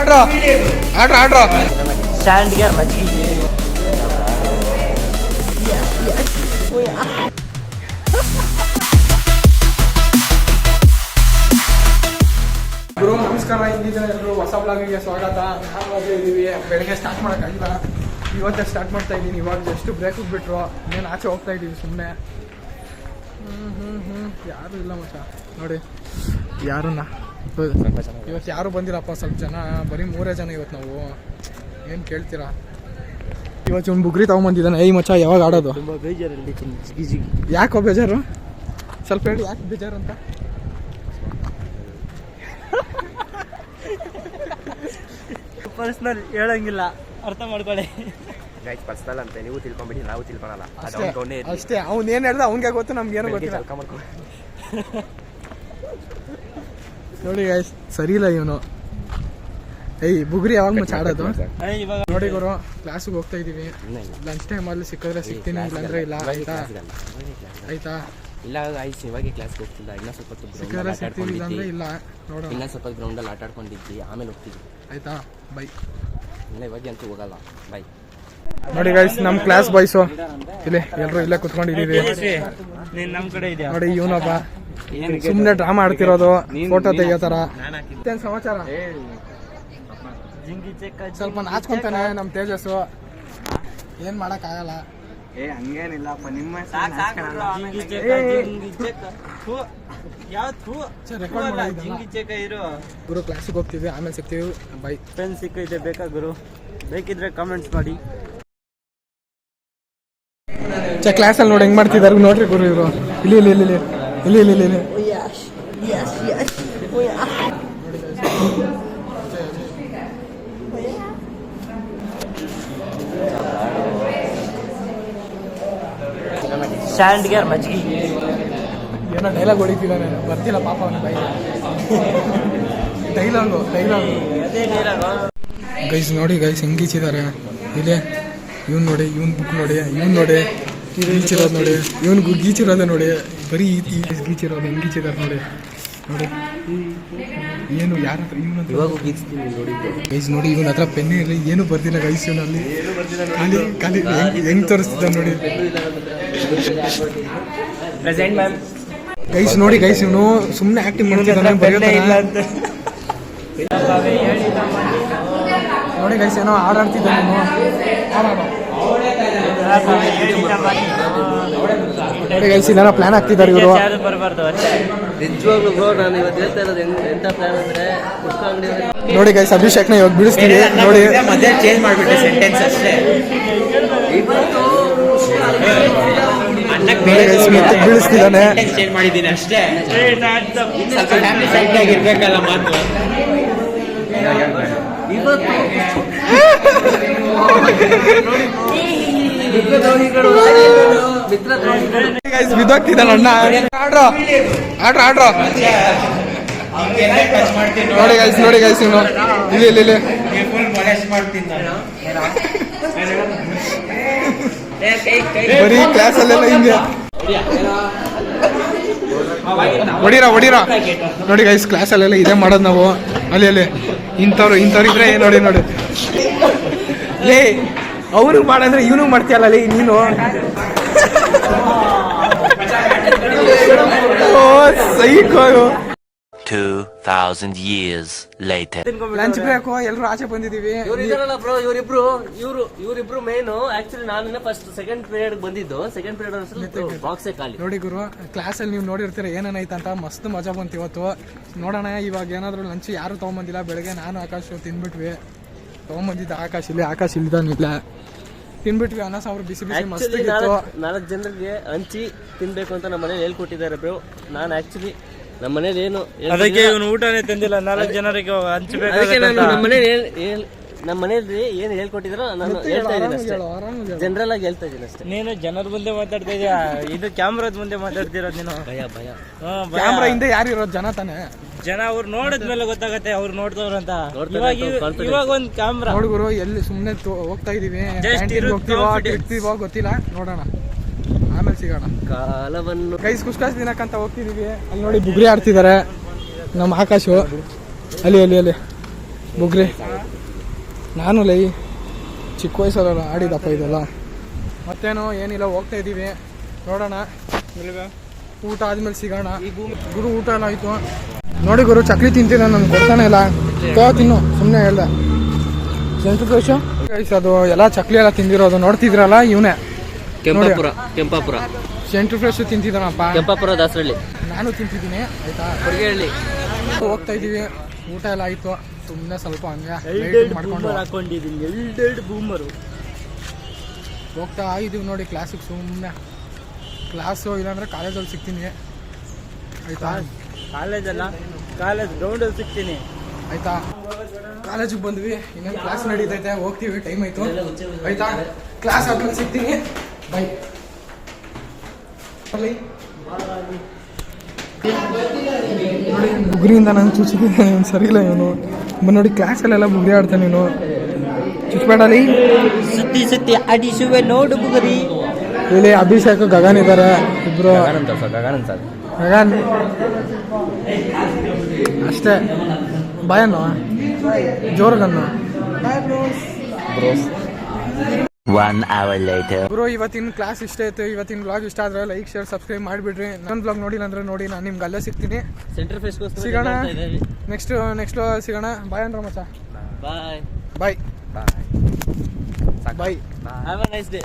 ಆಡ್ರ ಸ್ಟ್ಯಾಂಡ್ಗೆ ಮಜ್ಜಿಗೆ ಗುರು ನಮಸ್ಕಾರ. ಹಿಂಗಿದ್ರೆ ಎಲ್ಲರೂ ಹೊಸ ಬ್ಲಾಗಿಗೆ ಸ್ವಾಗತ. ನಾವು ಇದ್ದೀವಿ, ಬೆಳಗ್ಗೆ ಸ್ಟಾರ್ಟ್ ಮಾಡೋಕ್ಕಾಗಿಲ್ಲ, ಇವತ್ತೇ ಸ್ಟಾರ್ಟ್ ಮಾಡ್ತಾ ಇದ್ದೀನಿ. ಇವಾಗ ಜಸ್ಟ್ ಬ್ರೇಕ್ ಬಿಟ್ರು, ಇನ್ನೇನು ಆಚೆ ಹೋಗ್ತಾ ಇದ್ದೀವಿ ಸುಮ್ಮನೆ. ಯಾರು ಇಲ್ಲ ಮಚ್ಚ ನೋಡಿ, ಯಾರನ್ನ ಇವತ್ತು ಯಾರು ಬಂದಿರಪ್ಪ, ಸ್ವಲ್ಪ ಜನ, ಬರೀ 3 ಜನ ಇವತ್ತು. ನಾವು ಏನು ಕೇಳ್ತೀರಾ, ಇವತ್ತು ಒಂದು ಬುಗ್ರಿ ತೊಗೊಂಬಂದಿದ್ದಾನೆ. ಏಯ್ ಮಚ್ಚ, ಯಾವಾಗ ಆಡೋದು? ತುಂಬ ಬೇಜಾರಲ್ಲಿ. ಯಾಕೋ ಬೇಜಾರು? ಸ್ವಲ್ಪ ಹೇಳಿ, ಯಾಕೆ ಬೇಜಾರು ಅಂತ. ಪರ್ಸ್ನಲ್ ಹೇಳಂಗಿಲ್ಲ, ಅರ್ಥ ಮಾಡ್ಕೊಳ್ಳಿ. ಪರ್ಸನಲ್ ಅಂತ ನೀವು ತಿಳ್ಕೊಂಬಿಡಿ, ನಾವು ತಿಳ್ಕೊಳಲ್ಲ ಅಷ್ಟೇ. ಅವ್ನು ಏನು ಹೇಳ್ದ ಅವ್ನಿಗೆ ಗೊತ್ತು, ನಮ್ಗೇನು ಗೊತ್ತಿಲ್ಲ. ನೋಡಿ ಗೈಸ್, ಸರಿ ಇಲ್ಲ ಇವನು. ಏಯ್ ಬುಗ್ರಿ ಯಾವಾಗ ಮುಚ್ಚ ಆಡೋದು ನೋಡಿ ಗುರು. ಕ್ಲಾಸಿಗೆ ಹೋಗ್ತಾ ಇದೀವಿ, ಲಂಚ್ ಟೈಮ್ ಅಲ್ಲಿ ಸಿಕ್ಕಿದ್ರೆ ಸಿಗ್ತೀನಿ, ಇಲ್ಲಾಂದ್ರೆ ಇಲ್ಲ. ಆಯ್ತಾ ಇಲ್ಲ ಆಯ್ತು, ಇವಾಗ ಕ್ಲಾಸ್ಗೆ ಹೋಗ್ತಿಲ್ಲ, ಇನ್ನ ಸ್ವಲ್ಪ ಸಿಕ್ಕಿದ್ರೆ ಸಿಗ್ತೀವಿ, ಇಲ್ಲಾಂದ್ರೆ ಇಲ್ಲ. ನೋಡೋಣ, ಇನ್ನ ಸ್ವಲ್ಪ ಗ್ರೌಂಡಲ್ಲಿ ಆಟ ಆಡ್ಕೊಂಡಿದ್ವಿ, ಆಮೇಲೆ ಹೋಗ್ತಿದ್ವಿ. ಆಯ್ತಾ, ಬೈ. ಇಲ್ಲ ಇವಾಗ ಅಂತೂ ಹೋಗಲ್ಲ, ಬೈ. ನೋಡಿ ಗೈಸ್, ನಮ್ಮ ಕ್ಲಾಸ್ ಬಾಯ್ಸು ಇಲ್ಲಿ ಎಲ್ಲರೂ ಇಲ್ಲೇ ಕುತ್ಕೊಂಡಿದೀವಿ. ನಮ್ಮ ಕಡೆ ಇದೆ ನೋಡಿ, ಇವನೊಬ್ಬ ಸುಮ್ಮನೆ ಡ್ರಾಮಾ ಆಡ್ತಿರೋದು, ಫೋಟೋ ತೆಗಿಯೋತರ. ಏನ್ ಸಮಾಚಾರ? ಸ್ವಲ್ಪ ನಾಚ್ಕೊಂತಾನೆ ನಮ್ಮ ತೇಜಸ್ಸು, ಏನ್ ಮಾಡಕ್ ಆಗಲ್ಲ. ಹಂಗೇನಿಲ್ಲಪ್ಪ, ನಿಮ್ಮ ಗುರು ಕ್ಲಾಸಿಗೆ ಹೋಗ್ತೀವಿ, ಆಮೇಲೆ ಸಿಗ್ತೀವಿ, ಬೈ. ಪೆನ್ ಸಿಕ್ಕೈತೆ, ಬೇಕಾ ಗುರು? ಬೇಕಿದ್ರೆ ಕಾಮೆಂಟ್ಸ್ ಮಾಡಿ. ಕ್ಲಾಸಲ್ಲಿ ನೋಡಿ ಹೆಂಗ್ ಮಾಡ್ತಿದ್ದಾರೆ ನೋಡ್ರಿ ಗುರು ಇವರು. ಇಲ್ಲಿ ಇಲ್ಲಿ ಇಲ್ಲಿ ಇಲ್ಲಿ ಇಲ್ಲಿ ಇಲ್ಲಿ ಸ್ಟ್ಯಾಂಡ್ಗೆ ಮಜ್ಜಿಗೆ ಏನೋ ಡೈಲಾಗ್ ಹೊಡಿತಿದ್ದಾನೆ, ಬರ್ತಿಲ್ಲ ಪಾಪ ಅವನ ಬೈ. ಡೈಲಾಗು ಗೈಸ್ ನೋಡಿ ಗೈಸ್, ಹೆಂಗ್ ಗೀಚಿದ್ದಾರೆ ಇಲ್ಲಿ. ಇವ್ನು ನೋಡಿ, ಇವ್ನು ಬುಕ್ ನೋಡಿ, ಇವ್ನು ನೋಡಿ ಗೀಚಿರೋದು ನೋಡಿ, ಇವ್ನು ಗೀಚಿರೋದೆ ನೋಡಿ, ಬರೀ ಗೀಚಿರೋದು ಹೆಂಗ್ ಗೀಚಿದ್ದಾರೆ ನೋಡಿ. ನೋಡಿ ಏನು ಯಾರ ಹತ್ರ ಇವಾಗ ಗೀಚ್ತೀನಿ ನೋಡಿ ಗೈಸ್. ನೋಡಿ ಇವನ ಹತ್ರ ಪೆನ್ ಇರಲಿ, ಏನು ಬರ್ದಿಲ್ಲ ಗೈಸ್. ಇವನಲ್ಲಿ ಖಾಲಿ ಹೆಂಗ್ ತೋರಿಸ್ತಿದ್ದ ನೋಡಿ ಗೈಸ್. ನೋಡಿ ಗೈಸ್, ಇವನು ಸುಮ್ಮನೆ ಆಕ್ಟಿಂಗ್ ಮಾಡ್ತಿದ್ದಾನೆ, ಬರೆಯೋದಿಲ್ಲ ಅಂತ. ನೋಡಿ ಗೈಸ್, ಏನೋ ಆಡಾಡ್ತಿದ್ದಾನೆ ಇವನು. ನೋಡಿ ಗೈಸ್, ಇಲ್ಲೇನೋ ಪ್ಲಾನ್ ಆಗ್ತಿದ್ದಾರೆ ಇವರು. ನಿಜವಾಗ್ಲೂ ಬ್ರೋ, ನಾನು ಇವತ್ತು ಹೇಳ್ತಾ ಇರೋದು ಎಂತ ಪ್ಲಾನ್ ಅಂದ್ರೆ, ಪುಸ್ತಕ ಅಂಗಡಿ ನೋಡಿ ಗೈಸ್, ಅಭಿಷೇಕ್ನ ಇವಾಗ ಬಿಡಿಸ್ತೀವಿ ನೋಡಿ. ಮತ್ತೆ ಚೇಂಜ್ ಮಾಡಿಬಿಟ್ಟೆ ಸೆಂಟೆನ್ಸ್ ಅಷ್ಟೇ. ಬೀಳಿಸ್ತಿದ್ದಾನೆ, ಚೇಂಜ್ ಮಾಡಿದ್ದೀನಿ ಅಷ್ಟೇ. ಸ್ವಲ್ಪ ಫ್ಯಾಮಿಲಿ ಸೈಡ್ ಆಗಿರ್ಬೇಕಲ್ಲ ಮಾತು. ಇವತ್ತು ಬಿದ್ದೋಗ್ತಿದ್ದಾನೆ ಅಣ್ಣ. ಆಡ್ರ ನೋಡಿ ಗೈಸ್, ನೋಡಿ ಗೈಸ್, ಇವನು ಇಲ್ಲಿ ಇಲ್ಲಿ ಇಲ್ಲಿ ಬರೀ ಕ್ಲಾಸಲ್ಲೆಲ್ಲ ಹಿಂಗೆ ಹೊಡೀರ. ನೋಡಿ ಗೈಸ್, ಕ್ಲಾಸಲ್ಲೆಲ್ಲ ಇದೇ ಮಾಡೋದು ನಾವು. ಅಲ್ಲಿ ಇಂಥವ್ರು ಇದ್ರೆ ನೋಡಿ ಲೇ, ಅವ್ರು ಮಾಡಂದ್ರೆ ಇವನು ಮಾಡ್ತೀಯಲ್ಲ ಲೇ ನೀನು. ಓ psycho. 2000 years later. Lunch break, ಎಲ್ಲರೂ ಆಚೆ ಬಂದಿದೀವಿ. ಇವರಿಬ್ರು ಮೇನ್. ಆಕ್ಚುಲಿ ನಾನು ಫಸ್ಟ್ ಸೆಕೆಂಡ್ ಪೀರಿಯಡ್ ಬಂದಿದ್ದು, ಸೆಕೆಂಡ್ ಪೀರಿಯಡ್ ಬಾಕ್ಸೇ ಖಾಲಿ. ನೋಡಿ ಗುರು, ಕ್ಲಾಸಲ್ಲಿ ನೀವು ನೋಡಿರ್ತೀರ ಏನೇನೈತಂತ. ಮಸ್ತ್ ಮಜಾ ಬಂತು ಇವತ್ತು. ನೋಡೋಣ ಇವಾಗ ಏನಾದ್ರು ಲಂಚ್ ಯಾರು ತಗೊಂಬಂದಿಲ್ಲ. ಬೆಳಗ್ಗೆ ನಾನು ಆಕಾಶ್ ತಿನ್ಬಿಟ್ವಿ. ತಗೊಂಬಂದಿದ್ದ ಆಕಾಶ್ ಇಲ್ಲಿದ್ದಾನಿಲ್ಲ, ತಿನ್ಬಿಟ್ವಿ. ಅನ್ನ ಸಾಂಬ್ರು ಬಿಸಿ ಮಸ್ತ್ ಇತ್ತು. 4 ಜನರಿಗೆ ಹಂಚಿ ತಿನ್ಬೇಕು ಅಂತ ನಮ್ಮ ಮನೇಲಿ ಹೇಳ್ಕೊಟ್ಟಿದ್ದಾರೆ ಬ್ರೋ. ನಾನು ಆಕ್ಚುಲಿ ನಮ್ಮ ಮನೇಲಿ ಏನು ಅದಕ್ಕೆ ಇವನು ಊಟನೇ ತಂದಿಲ್ಲ, 4 ಜನರಿಗೆ ಹಂಚಬೇಕು. ನಮ್ಮ ಮನೇಲಿ ಏನು ಹೇಳ್ಕೊಟ್ಟಿದ್ರು ನಾನು ಹೇಳ್ತಾ ಇದ್ದೀನಿ ಅಷ್ಟೇ, ಜನರಲ್ ಆಗಿ ಹೇಳ್ತಾ ಇದ್ದೀನಿ ಅಷ್ಟೇ. ನೀನು ಜನರ ಮುಂದೆ ಮಾತಾಡ್ತಾ ಇದೀಯಾ, ಇದು ಕ್ಯಾಮ್ರಾದ ಮುಂದೆ ಮಾತಾಡ್ತಿರೋದು ನೀನು. ಭಯ ಕ್ಯಾಮ್ರಾ ಹಿಂದೆ ಯಾರು ಇರೋದು? ಜನ ತಾನೆ. ಜನ ಅವ್ರು ನೋಡಿದ್ಮೇಲೆ ಗೊತ್ತಾಗತ್ತೆ ಅವ್ರು ನೋಡ್ತವ್ರಂತ. ಇವಾಗ ಒಂದು ಕ್ಯಾಮ್ರಾ ನೋಡ್ಗುರು, ಎಲ್ಲಿ ಸುಮ್ಮನೆ ಹೋಗ್ತಾ ಇದೀವಿ, ಹೋಗ್ತೀವೋ ಗೊತ್ತಿಲ್ಲ. ನೋಡೋಣ, ಆಮೇಲೆ ಸಿಗೋಣ. ಕಾಲವನ್ನು ಗೈಸ್, ಕುಸ್ಕಾಸ್ ದಿನಕ್ಕಂತ ಹೋಗ್ತಿದೀವಿ. ಅಲ್ಲಿ ನೋಡಿ ಬುಗ್ರಿ ಆಡ್ತಿದ್ದಾರೆ ನಮ್ಮ ಆಕಾಶು. ಅಲ್ಲಿ ಬುಗ್ರಿ ನಾನು ಲೈ ಚಿಕ್ಕ ವಯಸ್ಸಲ್ಲ ಆಡಿದಪ್ಪ ಇದೆಲ್ಲ. ಮತ್ತೇನು ಏನಿಲ್ಲ, ಹೋಗ್ತಾ ಇದ್ದೀವಿ, ನೋಡೋಣ. ಊಟ ಆದ್ಮೇಲೆ ಸಿಗೋಣ. ಗುರು ಊಟ ಎಲ್ಲ ಆಯಿತು ನೋಡಿ. ಗುರು ಚಕ್ಲಿ ತಿಂತಿದ್ದ ನನ್ಗೆ ಕೊಡ್ತಾನೆ ಇಲ್ಲ. ತಿನ್ನು ಸುಮ್ಮನೆ ಹೇಳ್ದೆ. ಸೆಂಟ್ರ್ ಫ್ರೆಶ್ ಅದು ಎಲ್ಲ ಚಕ್ಲಿ ಎಲ್ಲ ತಿಂದಿರೋದು ನೋಡ್ತಿದ್ರಲ್ಲ, ಇವನೇ ಕೆಂಪಾಪುರ ಸೆಂಟ್ರ್ ಫ್ರೆಶ್ ತಿಂತಿದ್ದಾನಪ್ಪ. ಕೆಂಪಾಪುರ ದಾಸರಳ್ಳಿ. ನಾನು ತಿಂತಿದ್ದೀನಿ ಆಯ್ತಾ. ಹೊರಗೇಳಿ ಹೋಗ್ತಾ ಇದ್ದೀವಿ, ಊಟ ಎಲ್ಲ ಆಯಿತು. ಸುಮ್ಮನೆ ಸ್ವಲ್ಪ ಹಂಗೆ ಮಾಡ್ಕೊಂಡು ಹಾಕೊಂಡಿದ್ದೀನಿ, ಎರಡು ಬೂಮರು. ಹೋಗ್ತಾ ಇದ್ದೀವಿ ನೋಡಿ ಕ್ಲಾಸಿಗೆ. ಸುಮ್ಮನೆ ಕ್ಲಾಸು ಇಲ್ಲಾಂದ್ರೆ ಕಾಲೇಜಲ್ಲಿ ಸಿಗ್ತೀನಿ ಆಯ್ತಾ. ಕಾಲೇಜಲ್ಲ, ಕಾಲೇಜ್ ಗ್ರೌಂಡಲ್ಲಿ ಸಿಗ್ತೀನಿ ಆಯ್ತಾ. ಕಾಲೇಜಿಗೆ ಬಂದ್ವಿ, ಇನ್ನೊಂದು ಕ್ಲಾಸ್ ನಡೀತೈತೆ, ಹೋಗ್ತೀವಿ, ಟೈಮ್ ಆಯ್ತು ಆಯ್ತಾ. ಕ್ಲಾಸ್ ಆದ್ಮೇಲೆ ಸಿಗ್ತೀನಿ, ಬೈ. ನೋಡಿ ಬುಗ್ರಿಯಿಂದ ನಾನು ಚುಚ್ಚಿದ್ದೀನಿ, ಇವನು ಸರಿ ಇಲ್ಲ ಇವನು. ನೋಡಿ ಕ್ಲಾಸಲ್ಲೆಲ್ಲ ಬುಗ್ರಿ ಆಡ್ತಾನೆ ನೀನು, ಚುಚ್ಬೇಡಲಿ. ಸುತ್ತಿ ಅಡಿಸುವೆ ನೋಡು ಬುಗರಿ. ಇಲ್ಲಿ ಅಭಿಷೇಕ್ ಗಗನ್ ಇದ್ದಾರೆ ಇಬ್ರು. ಗಗನ್ ಅಷ್ಟೇ, ಬಾಯನ್ನು ಜೋರ್ಗನ್ನು. ಬ್ರೋ ಇವತ್ತಿನ ಕ್ಲಾಸ್ ಇಷ್ಟ ಆಯ್ತು. ಇವತ್ತಿನ ಬ್ಲಾಗ್ ಇಷ್ಟ ಆದ್ರೆ ಲೈಕ್, ಶೇರ್, ಸಬ್ಸ್ಕ್ರೈಬ್ ಮಾಡಿಬಿಡ್ರಿ. ನನ್ನ ಬ್ಲಾಗ್ ನೋಡಿಲ್ಲ ಅಂದ್ರೆ ನೋಡಿ, ನಾನು ನಿಮ್ಗೆ ಅಲ್ಲೇ ಸಿಗ್ತೀನಿ. ಸೆಂಟ್ರ್ ಫ್ರೆಶ್ಗೋಸ್ಕರ ಸಿಗೋಣ ನೆಕ್ಸ್ಟ್ ಸಿಗೋಣ. ಬಾಯ್ ಅಂದ್ರೆ ಮಚ್ಚ, bye bye bye. Have a nice day.